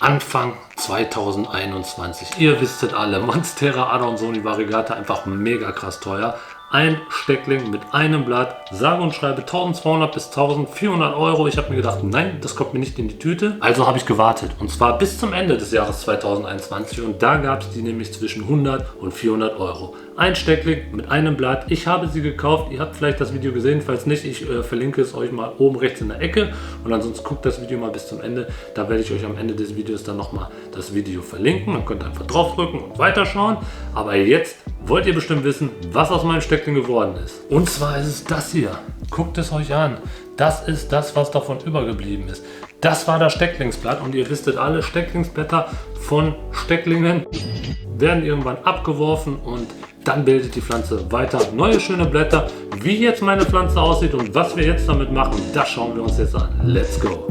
Anfang 2021. Ihr wisstet alle, Monstera Adansonii Variegata einfach mega krass teuer. Ein Steckling mit einem Blatt, sage und schreibe 1200 bis 1400 Euro. Ich habe mir gedacht, nein, das kommt mir nicht in die Tüte. Also habe ich gewartet und zwar bis zum Ende des Jahres 2021 und da gab es die nämlich zwischen 100 und 400 Euro. Ein Steckling mit einem Blatt. Ich habe sie gekauft. Ihr habt vielleicht das Video gesehen. Falls nicht, ich verlinke es euch mal oben rechts in der Ecke. Und ansonsten guckt das Video mal bis zum Ende. Da werde ich euch am Ende des Videos dann nochmal das Video verlinken. Dann könnt ihr einfach draufdrücken und weiterschauen. Aber jetzt wollt ihr bestimmt wissen, was aus meinem Steckling geworden ist. Und zwar ist es das hier. Guckt es euch an. Das ist das, was davon übergeblieben ist. Das war das Stecklingsblatt. Und ihr wisstet alle, Stecklingsblätter von Stecklingen werden irgendwann abgeworfen und dann bildet die Pflanze weiter neue schöne Blätter. Wie jetzt meine Pflanze aussieht und was wir jetzt damit machen, das schauen wir uns jetzt an. Let's go!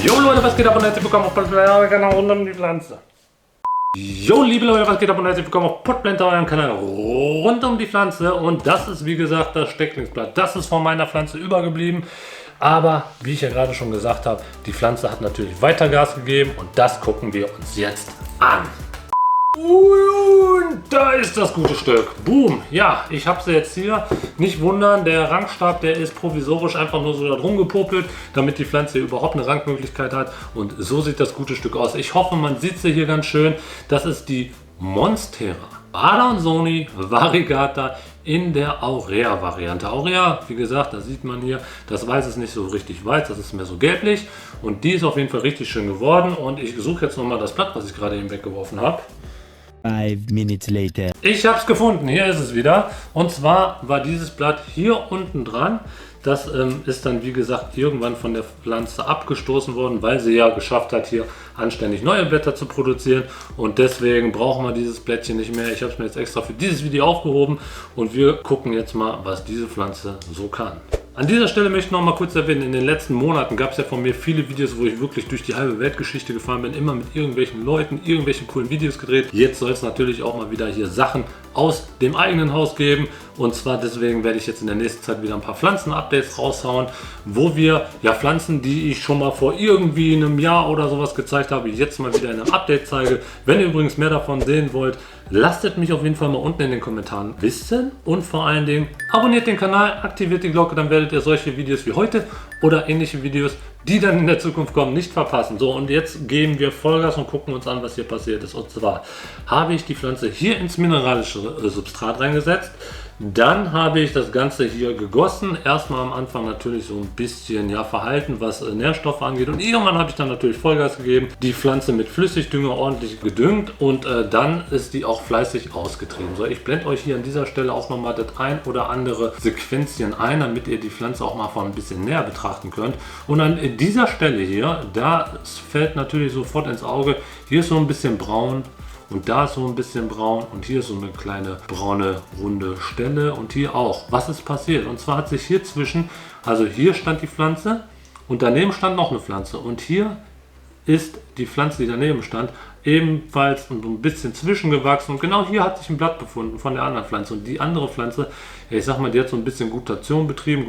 Jo Leute, was geht ab und herzlich willkommen auf Potblender rund um die Pflanze. Jo liebe Leute, was geht ab und herzlich willkommen auf Potblender, eurem Kanal rund um die Pflanze. Und das ist wie gesagt das Stecklingsblatt. Das ist von meiner Pflanze übergeblieben. Aber wie ich ja gerade schon gesagt habe, die Pflanze hat natürlich weiter Gas gegeben und das gucken wir uns jetzt an. Und da ist das gute Stück. Boom. Ja, ich habe sie jetzt hier. Nicht wundern, der Rangstab, der ist provisorisch einfach nur so da drum gepopelt, damit die Pflanze überhaupt eine Rangmöglichkeit hat. Und so sieht das gute Stück aus. Ich hoffe, man sieht sie hier ganz schön. Das ist die Monstera Adansonii Variegata in der Aurea-Variante. Aurea, wie gesagt, da sieht man hier, das Weiß ist nicht so richtig weiß, das ist mehr so gelblich. Und die ist auf jeden Fall richtig schön geworden. Und ich suche jetzt nochmal das Blatt, was ich gerade eben weggeworfen habe. 5 minutes later. Ich habe es gefunden, hier ist es wieder. Und zwar war dieses Blatt hier unten dran. Das ist dann wie gesagt irgendwann von der Pflanze abgestoßen worden, weil sie ja geschafft hat, hier anständig neue Blätter zu produzieren. Und deswegen brauchen wir dieses Blättchen nicht mehr. Ich habe es mir jetzt extra für dieses Video aufgehoben und wir gucken jetzt mal, was diese Pflanze so kann. An dieser Stelle möchte ich noch mal kurz erwähnen, in den letzten Monaten gab es ja von mir viele Videos, wo ich wirklich durch die halbe Weltgeschichte gefahren bin, immer mit irgendwelchen Leuten, irgendwelche coolen Videos gedreht. Jetzt soll es natürlich auch mal wieder hier Sachen aus dem eigenen Haus geben und zwar deswegen werde ich jetzt in der nächsten Zeit wieder ein paar Pflanzen-Updates raushauen, wo wir ja Pflanzen, die ich schon mal vor irgendwie einem Jahr oder sowas gezeigt habe, jetzt mal wieder in einem Update zeige. Wenn ihr übrigens mehr davon sehen wollt, lasst es mich auf jeden Fall mal unten in den Kommentaren wissen und vor allen Dingen abonniert den Kanal, aktiviert die Glocke, dann werdet ihr solche Videos wie heute oder ähnliche Videos, die dann in der Zukunft kommen, nicht verpassen. So, und jetzt geben wir Vollgas und gucken uns an, was hier passiert ist. Und zwar habe ich die Pflanze hier ins mineralische Substrat reingesetzt. Dann habe ich das Ganze hier gegossen. Erstmal am Anfang natürlich so ein bisschen verhalten, was Nährstoffe angeht. Und irgendwann habe ich dann natürlich Vollgas gegeben, die Pflanze mit Flüssigdünger ordentlich gedüngt und dann ist die auch fleißig ausgetrieben. So, ich blende euch hier an dieser Stelle auch nochmal das ein oder andere Sequenzchen ein, damit ihr die Pflanze auch mal von ein bisschen näher betrachten könnt. Und an dieser Stelle hier, da fällt natürlich sofort ins Auge, hier ist so ein bisschen braun. Und da ist so ein bisschen braun und hier ist so eine kleine braune runde Stelle und hier auch. Was ist passiert? Und zwar hat sich hier zwischen, also hier stand die Pflanze und daneben stand noch eine Pflanze und hier ist die Pflanze, die daneben stand, ebenfalls so ein bisschen zwischengewachsen und genau hier hat sich ein Blatt befunden von der anderen Pflanze und die andere Pflanze, ja, ich sag mal, die hat so ein bisschen Gutation betrieben,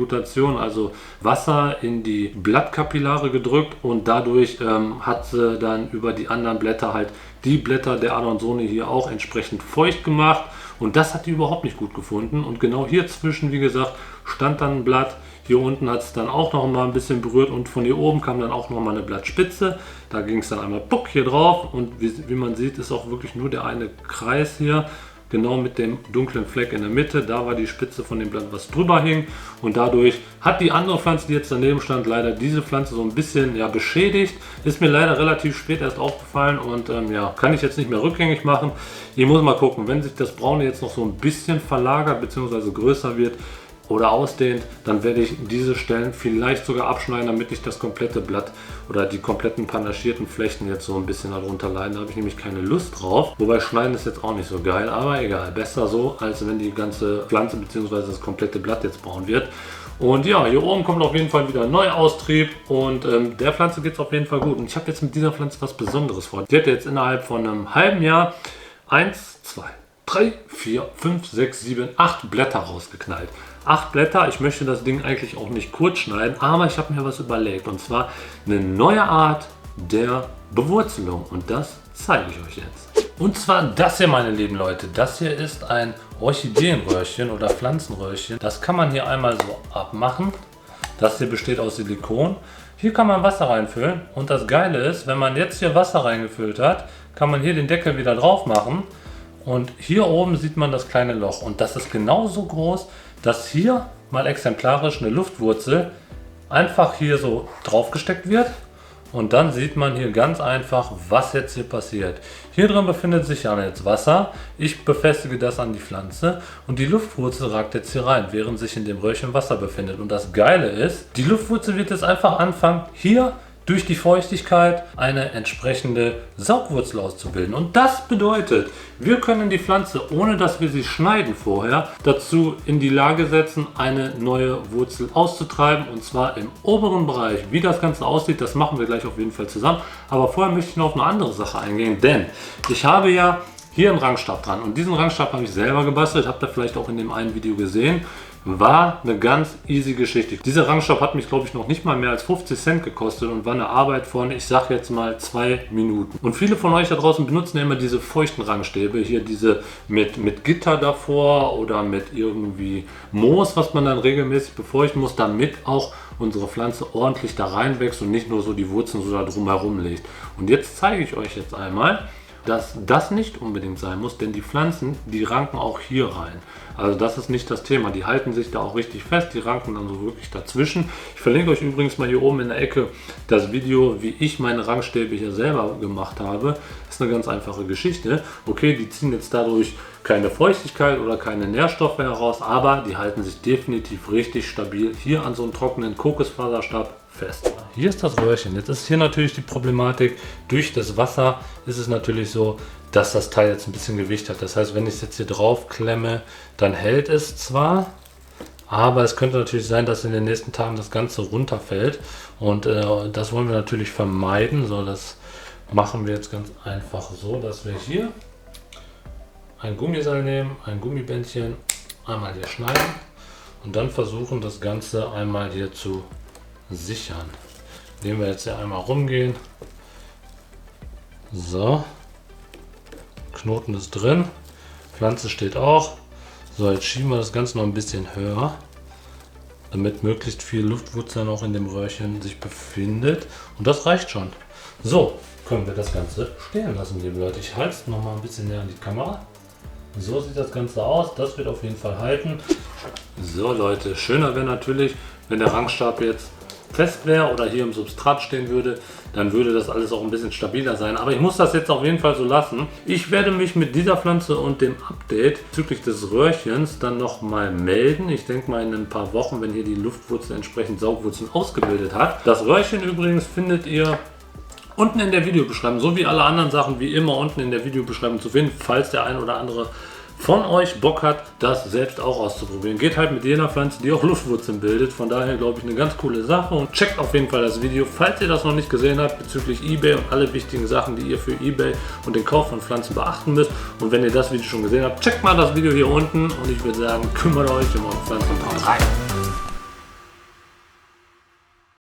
also Wasser in die Blattkapillare gedrückt und dadurch hat sie dann über die anderen Blätter halt die Blätter der Adansonii hier auch entsprechend feucht gemacht und das hat die überhaupt nicht gut gefunden und genau hier zwischen, wie gesagt, stand dann ein Blatt. Hier unten hat es dann auch noch mal ein bisschen berührt und von hier oben kam dann auch noch mal eine Blattspitze. Da ging es dann einmal puck hier drauf und wie man sieht, ist auch wirklich nur der eine Kreis hier, genau mit dem dunklen Fleck in der Mitte. Da war die Spitze von dem Blatt, was drüber hing und dadurch hat die andere Pflanze, die jetzt daneben stand, leider diese Pflanze so ein bisschen beschädigt. Ist mir leider relativ spät erst aufgefallen und kann ich jetzt nicht mehr rückgängig machen. Ich muss mal gucken, wenn sich das Braune jetzt noch so ein bisschen verlagert bzw. größer wird, oder ausdehnt, dann werde ich diese Stellen vielleicht sogar abschneiden, damit ich das komplette Blatt oder die kompletten panaschierten Flächen jetzt so ein bisschen darunter leiden. Da habe ich nämlich keine Lust drauf. Wobei schneiden ist jetzt auch nicht so geil, aber egal. Besser so, als wenn die ganze Pflanze bzw. das komplette Blatt jetzt braun wird. Und ja, hier oben kommt auf jeden Fall wieder ein Neuaustrieb und der Pflanze geht es auf jeden Fall gut. Und ich habe jetzt mit dieser Pflanze was Besonderes vor. Die hat jetzt innerhalb von einem halben Jahr 1, 2, 3, 4, 5, 6, 7, 8 Blätter rausgeknallt. 8 Blätter, ich möchte das Ding eigentlich auch nicht kurz schneiden, aber ich habe mir was überlegt. Und zwar eine neue Art der Bewurzelung. Und das zeige ich euch jetzt. Und zwar das hier, meine lieben Leute. Das hier ist ein Orchideenröhrchen oder Pflanzenröhrchen. Das kann man hier einmal so abmachen. Das hier besteht aus Silikon. Hier kann man Wasser reinfüllen. Und das Geile ist, wenn man jetzt hier Wasser reingefüllt hat, kann man hier den Deckel wieder drauf machen. Und hier oben sieht man das kleine Loch. Und das ist genauso groß, dass hier mal exemplarisch eine Luftwurzel einfach hier so draufgesteckt wird. Und dann sieht man hier ganz einfach, was jetzt hier passiert. Hier drin befindet sich ja jetzt Wasser. Ich befestige das an die Pflanze und die Luftwurzel ragt jetzt hier rein, während sich in dem Röhrchen Wasser befindet. Und das Geile ist, die Luftwurzel wird jetzt einfach anfangen, hier durch die Feuchtigkeit eine entsprechende Saugwurzel auszubilden. Und das bedeutet, wir können die Pflanze, ohne dass wir sie schneiden vorher, dazu in die Lage setzen, eine neue Wurzel auszutreiben. Und zwar im oberen Bereich. Wie das Ganze aussieht, das machen wir gleich auf jeden Fall zusammen. Aber vorher möchte ich noch auf eine andere Sache eingehen, denn ich habe ja hier einen Rangstab dran. Und diesen Rangstab habe ich selber gebastelt, habt ihr vielleicht auch in dem einen Video gesehen. War eine ganz easy Geschichte. Dieser Rangstab hat mich, glaube ich, noch nicht mal mehr als 50 Cent gekostet und war eine Arbeit von, ich sage jetzt mal, 2 Minuten. Und viele von euch da draußen benutzen ja immer diese feuchten Rangstäbe, hier diese mit Gitter davor oder mit irgendwie Moos, was man dann regelmäßig befeuchten muss, damit auch unsere Pflanze ordentlich da reinwächst und nicht nur so die Wurzeln so da drumherum legt. Und jetzt zeige ich euch jetzt einmal, dass das nicht unbedingt sein muss, denn die Pflanzen, die ranken auch hier rein. Also das ist nicht das Thema. Die halten sich da auch richtig fest, die ranken dann so wirklich dazwischen. Ich verlinke euch übrigens mal hier oben in der Ecke das Video, wie ich meine Rangstäbe hier selber gemacht habe. Das ist eine ganz einfache Geschichte. Okay, die ziehen jetzt dadurch keine Feuchtigkeit oder keine Nährstoffe heraus, aber die halten sich definitiv richtig stabil hier an so einem trockenen Kokosfaserstab fest. Hier ist das Röhrchen. Jetzt ist hier natürlich die Problematik, durch das Wasser ist es natürlich so, dass das Teil jetzt ein bisschen Gewicht hat. Das heißt, wenn ich es jetzt hier drauf klemme, dann hält es zwar, aber es könnte natürlich sein, dass in den nächsten Tagen das Ganze runterfällt und das wollen wir natürlich vermeiden. So, das machen wir jetzt ganz einfach so, dass wir hier ein Gummiseil nehmen, ein Gummibändchen, einmal hier schneiden und dann versuchen, das Ganze einmal hier zu sichern. Indem wir jetzt hier einmal rumgehen. So. Knoten ist drin. Pflanze steht auch. So, jetzt schieben wir das Ganze noch ein bisschen höher, damit möglichst viel Luftwurzel noch in dem Röhrchen sich befindet. Und das reicht schon. So, können wir das Ganze stehen lassen, liebe Leute. Ich halte es noch mal ein bisschen näher an die Kamera. So sieht das Ganze aus. Das wird auf jeden Fall halten. So Leute, schöner wäre natürlich, wenn der Rangstab jetzt fest wäre oder hier im Substrat stehen würde, dann würde das alles auch ein bisschen stabiler sein. Aber ich muss das jetzt auf jeden Fall so lassen. Ich werde mich mit dieser Pflanze und dem Update bezüglich des Röhrchens dann nochmal melden. Ich denke mal in ein paar Wochen, wenn hier die Luftwurzel entsprechend Saugwurzeln ausgebildet hat. Das Röhrchen übrigens findet ihr unten in der Videobeschreibung, so wie alle anderen Sachen wie immer unten in der Videobeschreibung zu finden, falls der ein oder andere von euch Bock hat, das selbst auch auszuprobieren. Geht halt mit jener Pflanze, die auch Luftwurzeln bildet. Von daher glaube ich eine ganz coole Sache und checkt auf jeden Fall das Video, falls ihr das noch nicht gesehen habt, bezüglich eBay und alle wichtigen Sachen, die ihr für eBay und den Kauf von Pflanzen beachten müsst. Und wenn ihr das Video schon gesehen habt, checkt mal das Video hier unten und ich würde sagen, kümmert euch um eure Pflanzen und haut rein.